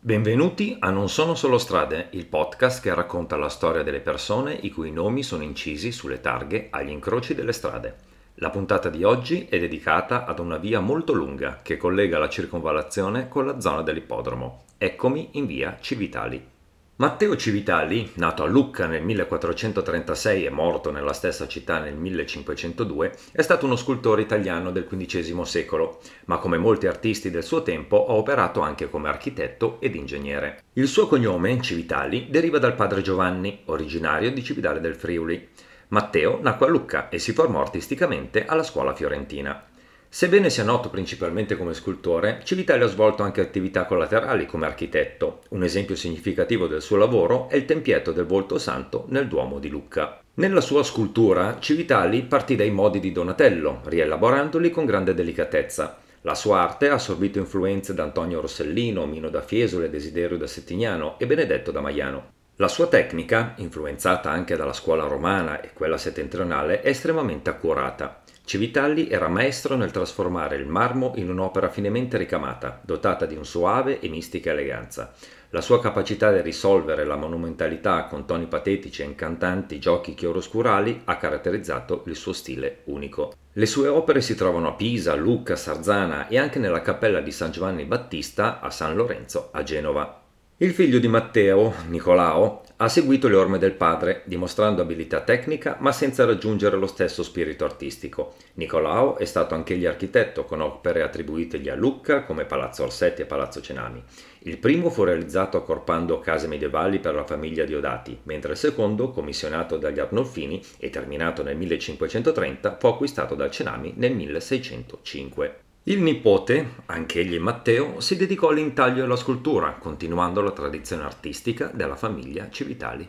Benvenuti a Non sono solo strade, il podcast che racconta la storia delle persone i cui nomi sono incisi sulle targhe agli incroci delle strade. La puntata di oggi è dedicata ad una via molto lunga che collega la circonvallazione con la zona dell'ippodromo. Eccomi in via Civitali. Matteo Civitali, nato a Lucca nel 1436 e morto nella stessa città nel 1502, è stato uno scultore italiano del XV secolo, ma come molti artisti del suo tempo ha operato anche come architetto ed ingegnere. Il suo cognome, Civitali, deriva dal padre Giovanni, originario di Cividale del Friuli. Matteo nacque a Lucca e si formò artisticamente alla scuola fiorentina. Sebbene sia noto principalmente come scultore, Civitali ha svolto anche attività collaterali come architetto. Un esempio significativo del suo lavoro è il tempietto del Volto Santo nel Duomo di Lucca. Nella sua scultura, Civitali partì dai modi di Donatello, rielaborandoli con grande delicatezza. La sua arte ha assorbito influenze da Antonio Rossellino, Mino da Fiesole, Desiderio da Settignano e Benedetto da Maiano. La sua tecnica, influenzata anche dalla scuola romana e quella settentrionale, è estremamente accurata. Civitali era maestro nel trasformare il marmo in un'opera finemente ricamata, dotata di un soave e mistica eleganza. La sua capacità di risolvere la monumentalità con toni patetici e incantanti giochi chiaroscurali ha caratterizzato il suo stile unico. Le sue opere si trovano a Pisa, Lucca, Sarzana e anche nella cappella di San Giovanni Battista a San Lorenzo a Genova. Il figlio di Matteo, Nicolao, ha seguito le orme del padre, dimostrando abilità tecnica ma senza raggiungere lo stesso spirito artistico. Nicolao è stato anch'egli architetto, con opere attribuitegli a Lucca come Palazzo Orsetti e Palazzo Cenami. Il primo fu realizzato accorpando case medievali per la famiglia Diodati, mentre il secondo, commissionato dagli Arnolfini e terminato nel 1530, fu acquistato dal Cenami nel 1605. Il nipote, anch'egli Matteo, si dedicò all'intaglio e alla scultura, continuando la tradizione artistica della famiglia Civitali.